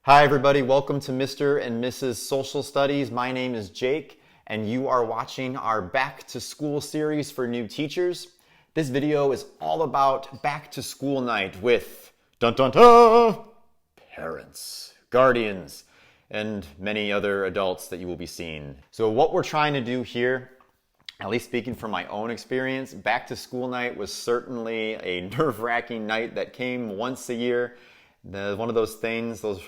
Hi everybody, welcome to Mr. and Mrs. Social Studies. My name is Jake and you are watching our Back to School series for new teachers. This video is all about back to school night with dun dun dun, parents, guardians, and many other adults that you will be seeing. So what we're trying to do here, at least speaking from my own experience, back to school night was certainly a nerve-wracking night that came once a year. One of those things, those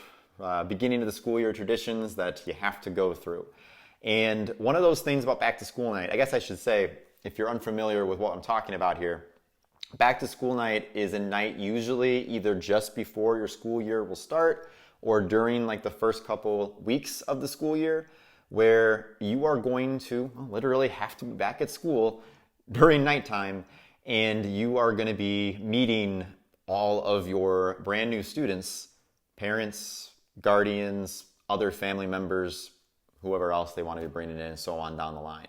beginning of the school year traditions that you have to go through. And one of those things about back to school night, I guess I should say, if you're unfamiliar with what I'm talking about here, back to school night is a night usually either just before your school year will start or during like the first couple weeks of the school year, where you are going to literally have to be back at school during nighttime, and you are going to be meeting all of your brand new students, parents, guardians, other family members, whoever else they want to be bringing in, and so on down the line.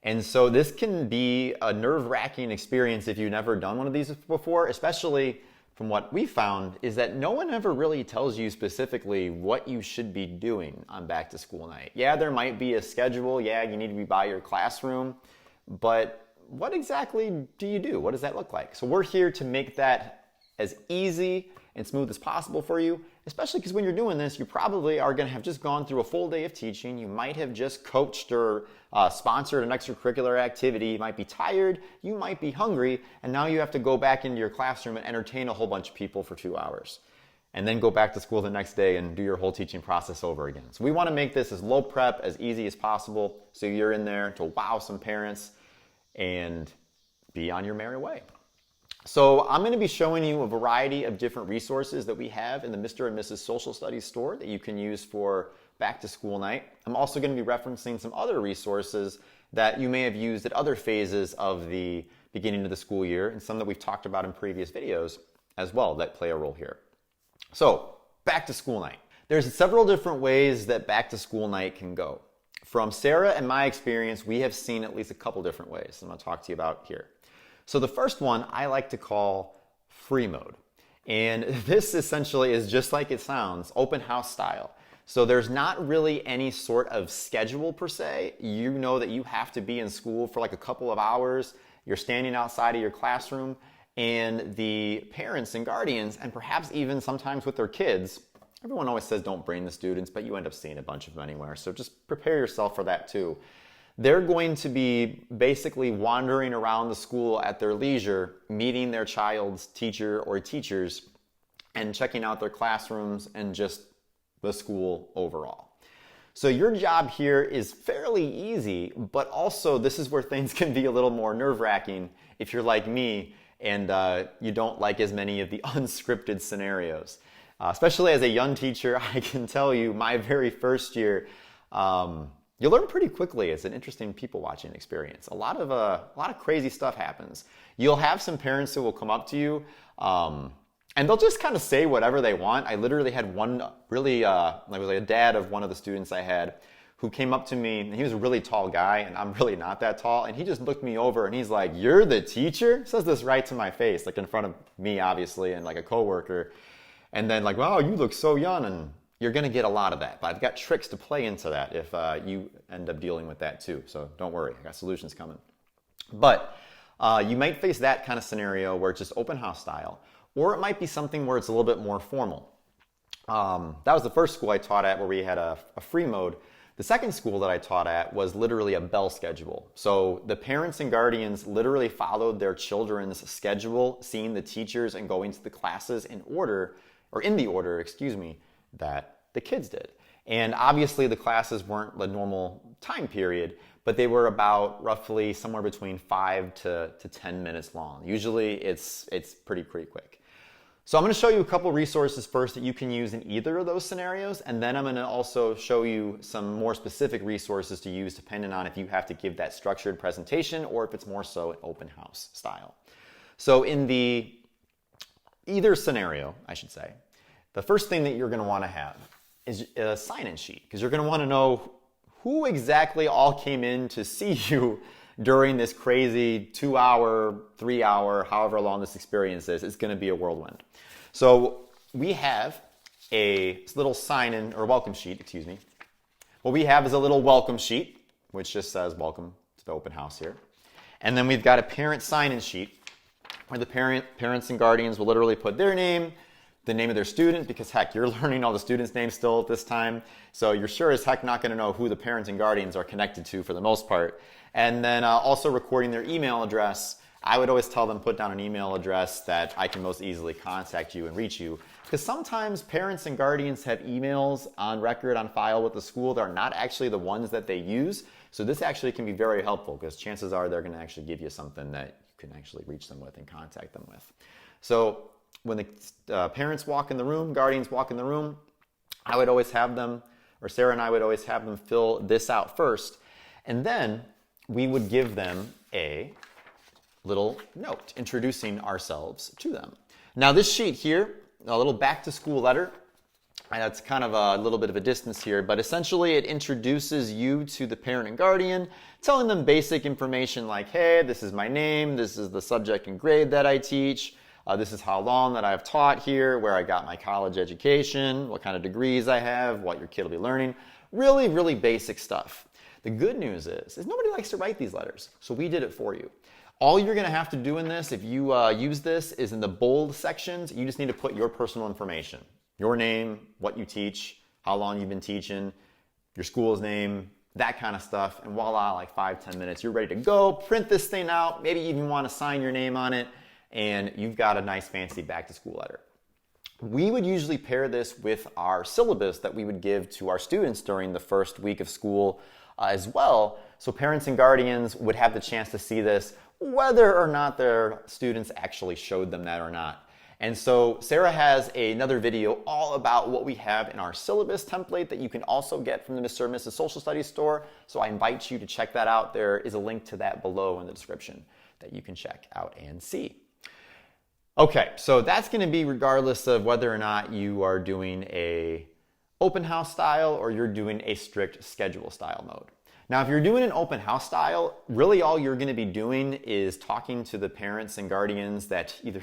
And so this can be a nerve-wracking experience if you've never done one of these before, especially from what we found is that no one ever really tells you specifically what you should be doing on back to school night. Yeah, there might be a schedule. Yeah, you need to be by your classroom, but what exactly do you do? What does that look like? So we're here to make that as easy and smooth as possible for you, especially because when you're doing this, you probably are going to have just gone through a full day of teaching. You might have just coached or sponsored an extracurricular activity. You might be tired, you might be hungry, and now you have to go back into your classroom and entertain a whole bunch of people for 2 hours. And then go back to school the next day and do your whole teaching process over again. So we want to make this as low prep, as easy as possible, so you're in there to wow some parents and be on your merry way. So I'm going to be showing you a variety of different resources that we have in the Mr. and Mrs. Social Studies store that you can use for back to school night. I'm also going to be referencing some other resources that you may have used at other phases of the beginning of the school year, and some that we've talked about in previous videos as well that play a role here. So back to school night. There's several different ways that back to school night can go. From Sarah and my experience, we have seen at least a couple different ways I'm going to talk to you about here. So the first one I like to call free mode. And this essentially is just like it sounds, open house style. So there's not really any sort of schedule per se. You know that you have to be in school for like a couple of hours. You're standing outside of your classroom, and the parents and guardians, and perhaps even sometimes with their kids, everyone always says don't bring the students, but you end up seeing a bunch of them anywhere. So just prepare yourself for that too. They're going to be basically wandering around the school at their leisure, meeting their child's teacher or teachers, and checking out their classrooms and just the school overall. So your job here is fairly easy, but also this is where things can be a little more nerve-wracking if you're like me and you don't like as many of the unscripted scenarios. Especially as a young teacher, I can tell you my very first year, you'll learn pretty quickly. It's an interesting people watching experience. A lot of crazy stuff happens. You'll have some parents who will come up to you and they'll just kind of say whatever they want. I literally had one really, I was like a dad of one of the students I had who came up to me, and he was a really tall guy and I'm really not that tall. And he just looked me over and he's like, "You're the teacher?" Says this right to my face, like in front of me obviously and like a coworker. And then like, "Wow, you look so young." And you're going to get a lot of that, but I've got tricks to play into that if you end up dealing with that too. So don't worry, I got solutions coming. But you might face that kind of scenario where it's just open house style, or it might be something where it's a little bit more formal. That was the first school I taught at where we had a free mode. The second school that I taught at was literally a bell schedule. So the parents and guardians literally followed their children's schedule, seeing the teachers and going to the classes in the order, that the kids did. And obviously the classes weren't the normal time period, but they were about roughly somewhere between 5 to 10 minutes long. Usually it's pretty quick. So I'm going to show you a couple resources first that you can use in either of those scenarios, and then I'm going to also show you some more specific resources to use depending on if you have to give that structured presentation or if it's more so an open house style. So in either scenario, I should say, the first thing that you're going to want to have is a sign-in sheet, because you're going to want to know who exactly all came in to see you during this crazy 2-hour, 3-hour, however long this experience is. It's going to be a whirlwind. So we have a little sign-in or welcome sheet, excuse me. What we have is a little welcome sheet, which just says welcome to the open house here. And then we've got a parent sign-in sheet where the parents and guardians will literally put their name, the name of their student, because heck, you're learning all the students' names still at this time, so you're sure as heck not going to know who the parents and guardians are connected to for the most part. And then also recording their email address. I would always tell them put down an email address that I can most easily contact you and reach you, because sometimes parents and guardians have emails on record, on file with the school that are not actually the ones that they use. So this actually can be very helpful, because chances are they're going to actually give you something that you can actually reach them with and contact them with. So when the parents walk in the room, guardians walk in the room, I would always have them, or Sarah and I would always have them fill this out first. And then we would give them a little note introducing ourselves to them. Now this sheet here, a little back to school letter, and that's kind of a little bit of a distance here, but essentially it introduces you to the parent and guardian, telling them basic information like, hey, this is my name, this is the subject and grade that I teach, this is how long that I've taught here, where I got my college education, what kind of degrees I have, what your kid will be learning. Really, really basic stuff. The good news is nobody likes to write these letters, so we did it for you. All you're going to have to do in this, if you use this, is in the bold sections, you just need to put your personal information. Your name, what you teach, how long you've been teaching, your school's name, that kind of stuff, and voila, like 5-10 minutes, you're ready to go. Print this thing out, maybe you even want to sign your name on it, and you've got a nice fancy back to school letter. We would usually pair this with our syllabus that we would give to our students during the first week of school as well, so parents and guardians would have the chance to see this whether or not their students actually showed them that or not. And so Sarah has another video all about what we have in our syllabus template that you can also get from the Mr. and Mrs. Social Studies store, so I invite you to check that out. There is a link to that below in the description that you can check out and see. Okay, so that's going to be regardless of whether or not you are doing a open house style or you're doing a strict schedule style mode. Now, if you're doing an open house style, really all you're going to be doing is talking to the parents and guardians that either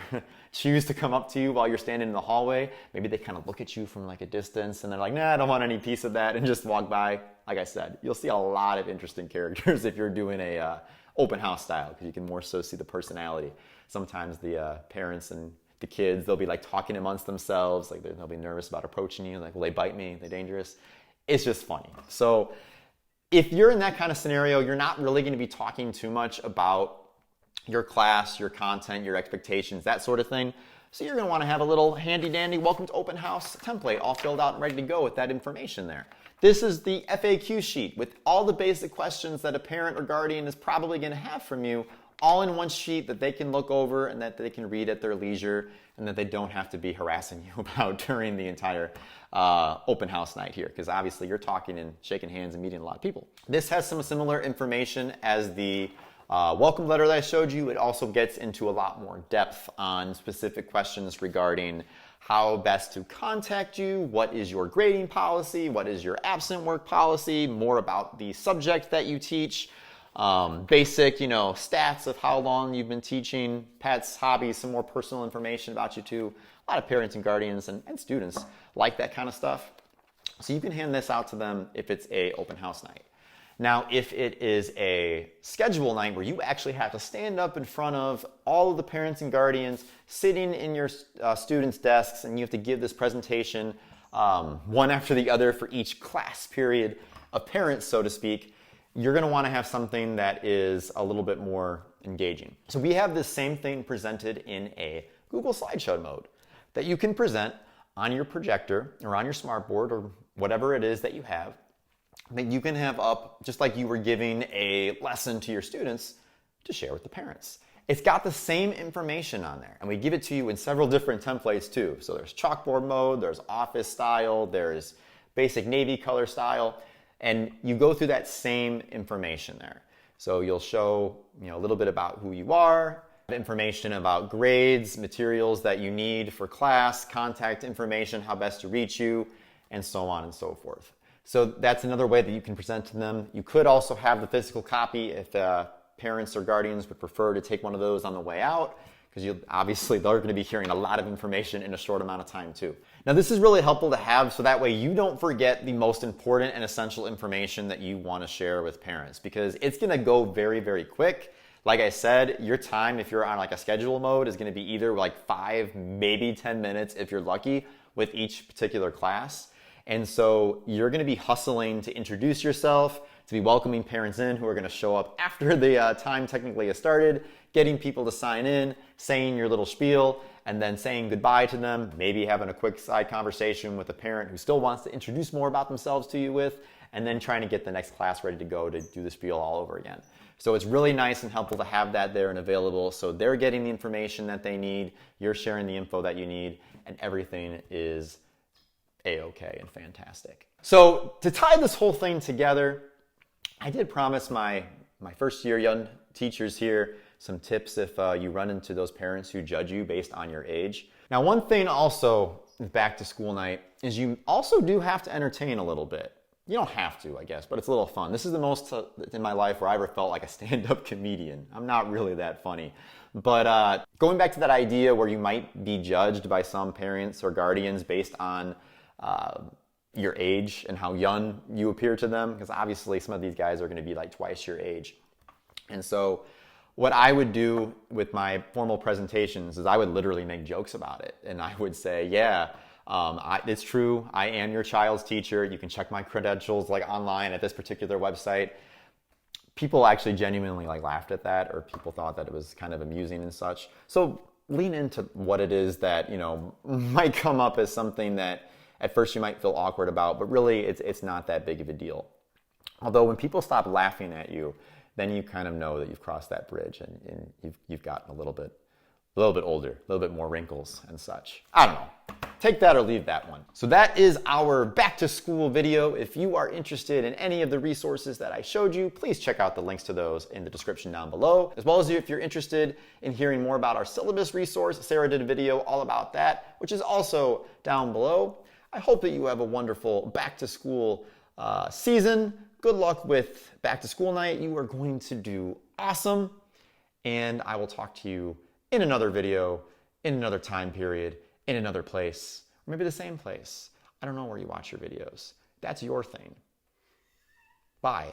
choose to come up to you while you're standing in the hallway. Maybe they kind of look at you from like a distance and they're like, nah, I don't want any piece of that, and just walk by. Like I said, you'll see a lot of interesting characters if you're doing a open house style, because you can more so see the personality. Sometimes the parents and the kids, they'll be like talking amongst themselves, like they'll be nervous about approaching you, like, will they bite me? Are they dangerous? It's just funny. So if you're in that kind of scenario, you're not really going to be talking too much about your class, your content, your expectations, that sort of thing. So you're going to want to have a little handy dandy welcome to open house template all filled out and ready to go with that information there. This is the FAQ sheet with all the basic questions that a parent or guardian is probably going to have from you, all in one sheet that they can look over and that they can read at their leisure, and that they don't have to be harassing you about during the entire open house night here, because obviously you're talking and shaking hands and meeting a lot of people. This has some similar information as the welcome letter that I showed you. It also gets into a lot more depth on specific questions regarding how best to contact you, what is your grading policy, what is your absent work policy, more about the subject that you teach, basic, stats of how long you've been teaching, pets, hobbies, some more personal information about you too. A lot of parents and guardians and students like that kind of stuff. So you can hand this out to them if it's a open house night. Now, if it is a schedule night where you actually have to stand up in front of all of the parents and guardians sitting in your students' desks, and you have to give this presentation one after the other for each class period of parents, so to speak, you're going to want to have something that is a little bit more engaging. So we have this same thing presented in a Google slideshow mode that you can present on your projector or on your smartboard or whatever it is that you have, that you can have up just like you were giving a lesson to your students to share with the parents. It's got the same information on there, and we give it to you in several different templates too. So there's chalkboard mode, there's office style, there's basic navy color style, and you go through that same information there. So you'll show a little bit about who you are, information about grades, materials that you need for class, contact information, how best to reach you, and so on and so forth. So that's another way that you can present to them. You could also have the physical copy if parents or guardians would prefer to take one of those on the way out, because obviously they're going to be hearing a lot of information in a short amount of time too. Now this is really helpful to have so that way you don't forget the most important and essential information that you want to share with parents, because it's going to go very, very quick. Like I said, your time, if you're on like a schedule mode, is going to be either like 5, maybe 10 minutes if you're lucky with each particular class. And so you're going to be hustling to introduce yourself, to be welcoming parents in who are going to show up after the time technically has started, getting people to sign in, saying your little spiel, and then saying goodbye to them, maybe having a quick side conversation with a parent who still wants to introduce more about themselves to you with, and then trying to get the next class ready to go to do the spiel all over again. So it's really nice and helpful to have that there and available, so they're getting the information that they need, you're sharing the info that you need, and everything is A-okay and fantastic. So to tie this whole thing together, I did promise my first year young teachers here some tips if you run into those parents who judge you based on your age. Now, one thing also with back to school night is you also do have to entertain a little bit. You don't have to, I guess, but it's a little fun. This is the most in my life where I ever felt like a stand-up comedian. I'm not really that funny. But going back to that idea where you might be judged by some parents or guardians based on your age and how young you appear to them, because obviously some of these guys are going to be like twice your age. And so what I would do with my formal presentations is I would literally make jokes about it. And I would say, yeah, it's true, I am your child's teacher. You can check my credentials like online at this particular website. People actually genuinely like laughed at that, or people thought that it was kind of amusing and such. So lean into what it is that, you know, might come up as something that at first you might feel awkward about, but really it's not that big of a deal. Although when people stop laughing at you, then you kind of know that you've crossed that bridge and you've gotten a little bit older, a little bit more wrinkles and such. I don't know. Take that or leave that one. So that is our back to school video. If you are interested in any of the resources that I showed you, please check out the links to those in the description down below. As well as if you're interested in hearing more about our syllabus resource, Sarah did a video all about that, which is also down below. I hope that you have a wonderful back to school season. Good luck with back to school night. You are going to do awesome. And I will talk to you in another video, in another time period, in another place, or maybe the same place. I don't know where you watch your videos. That's your thing. Bye.